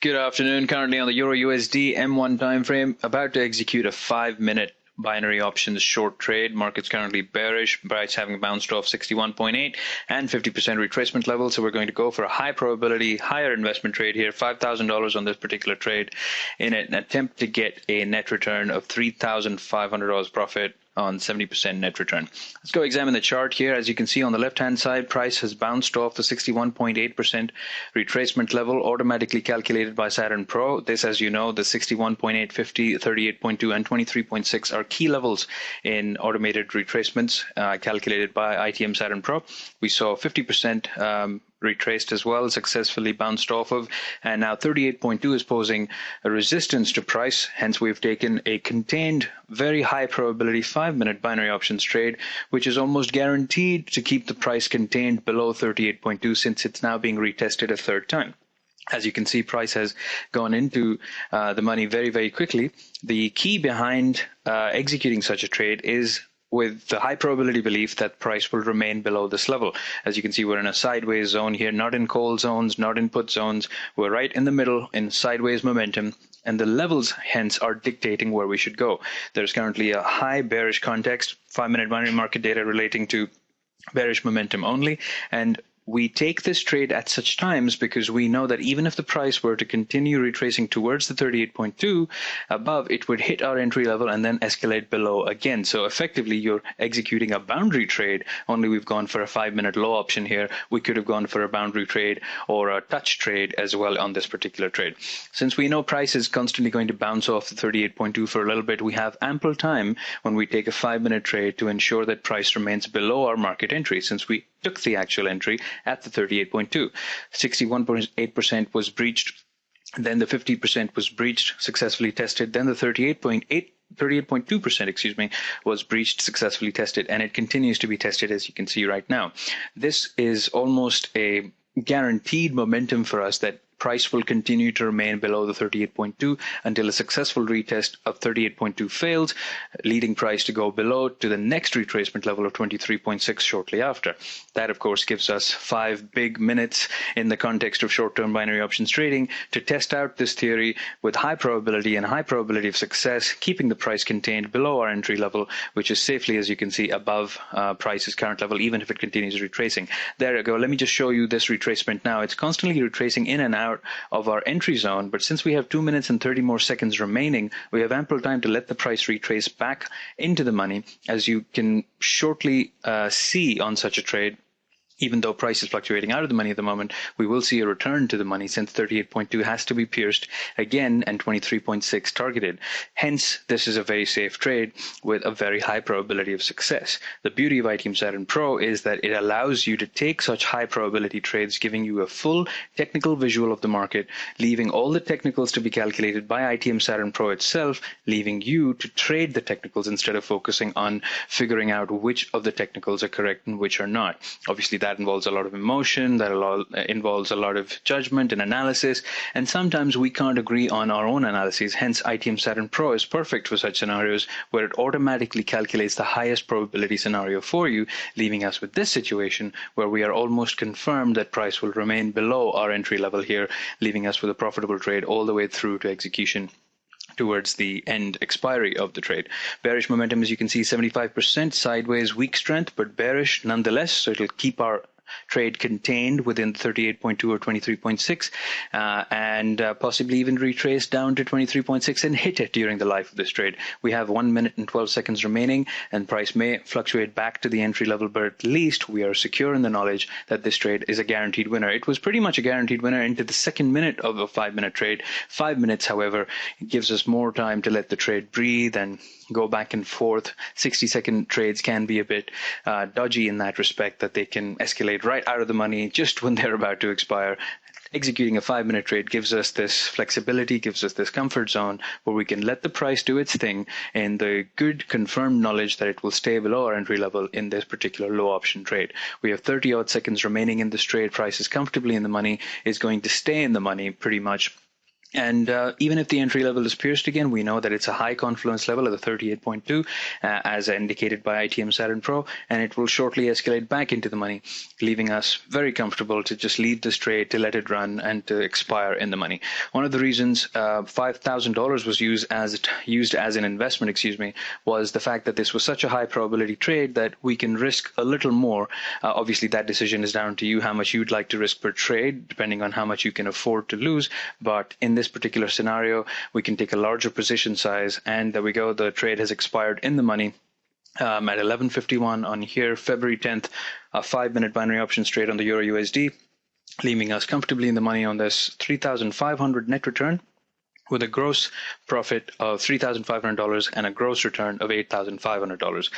Good afternoon. Currently on the Euro USD M1 time frame, about to execute a 5-minute binary options short trade. Market's currently bearish. Price having bounced off 61.8 and 50% retracement level. So we're going to go for a high probability, higher investment trade here. $5,000 on this particular trade in an attempt to get a net return of $3,500 profit on 70% net return. Let's go examine the chart here. As you can see on the left-hand side, price has bounced off the 61.8% retracement level automatically calculated by Saturn PRO. This, as you know, the 61.8, 50, 38.2, and 23.6 are key levels in automated retracements calculated by ITM Saturn PRO. We saw 50% retraced as well, successfully bounced off of, and now 38.2 is posing a resistance to price. Hence, we've taken a contained, very high probability 5-minute binary options trade, which is almost guaranteed to keep the price contained below 38.2 since it's now being retested a third time. As you can see, price has gone into the money very, very quickly. The key behind executing such a trade is with the high probability belief that price will remain below this level. As you can see, we're in a sideways zone here, not in call zones, not in put zones. We're right in the middle in sideways momentum, and the levels hence are dictating where we should go. There's currently a high bearish context, 5-minute binary market data relating to bearish momentum only, and we take this trade at such times because we know that even if the price were to continue retracing towards the 38.2 above, it would hit our entry level and then escalate below again. So effectively, you're executing a boundary trade, only we've gone for a 5-minute low option here. We could have gone for a boundary trade or a touch trade as well on this particular trade. Since we know price is constantly going to bounce off the 38.2 for a little bit, we have ample time when we take a 5-minute trade to ensure that price remains below our market entry, since we took the actual entry at the 38.2. 61.8% was breached, then the 50% was breached, successfully tested, then the 38.2% was breached, successfully tested, and it continues to be tested, as you can see right now. This is almost a guaranteed momentum for us that price will continue to remain below the 38.2 until a successful retest of 38.2 fails, leading price to go below to the next retracement level of 23.6 shortly after. That, of course, gives us 5 big minutes in the context of short-term binary options trading to test out this theory with high probability and high probability of success, keeping the price contained below our entry level, which is safely, as you can see, above price's current level, even if it continues retracing. There you go. Let me just show you this retracement now. It's constantly retracing in and out of our entry zone, but since we have 2 minutes and 30 more seconds remaining, we have ample time to let the price retrace back into the money. As you can shortly see on such a trade, even though price is fluctuating out of the money at the moment, we will see a return to the money since 38.2 has to be pierced again and 23.6 targeted. Hence, this is a very safe trade with a very high probability of success. The beauty of ITM Saturn PRO is that it allows you to take such high probability trades, giving you a full technical visual of the market, leaving all the technicals to be calculated by ITM Saturn PRO itself, leaving you to trade the technicals instead of focusing on figuring out which of the technicals are correct and which are not. Obviously, that involves a lot of emotion, that involves a lot of judgment and analysis, and sometimes we can't agree on our own analyses. Hence, ITM Saturn PRO is perfect for such scenarios where it automatically calculates the highest probability scenario for you, leaving us with this situation where we are almost confirmed that price will remain below our entry level here, leaving us with a profitable trade all the way through to execution towards the end expiry of the trade. Bearish momentum, as you can see, 75%, sideways, weak strength, but bearish nonetheless, so it'll keep our trade contained within 38.2 or 23.6 and possibly even retrace down to 23.6 and hit it during the life of this trade. We have 1 minute and 12 seconds remaining, and price may fluctuate back to the entry level, but at least we are secure in the knowledge that this trade is a guaranteed winner. It was pretty much a guaranteed winner into the second minute of a 5-minute trade. 5 minutes, however, it gives us more time to let the trade breathe and go back and forth. 60-second trades can be a bit dodgy in that respect, that they can escalate right out of the money just when they're about to expire. Executing a 5-minute trade gives us this flexibility, gives us this comfort zone where we can let the price do its thing in the good confirmed knowledge that it will stay below our entry level in this particular low option trade. We have 30-odd seconds remaining in this trade. Price is comfortably in the money, is going to stay in the money pretty much And even if the entry level is pierced again, we know that it's a high confluence level at the 38.2, as indicated by ITM Saturn PRO, and it will shortly escalate back into the money, leaving us very comfortable to just lead this trade, to let it run, and to expire in the money. One of the reasons $5,000 was used as an investment, was the fact that this was such a high probability trade that we can risk a little more. Obviously, that decision is down to you, how much you'd like to risk per trade, depending on how much you can afford to lose. But in this particular scenario, we can take a larger position size, and there we go. The trade has expired in the money at 11:51 on here, February 10th, a 5-minute binary options trade on the Euro USD, leaving us comfortably in the money on this 3,500 net return, with a gross profit of $3,500 and a gross return of $8,500.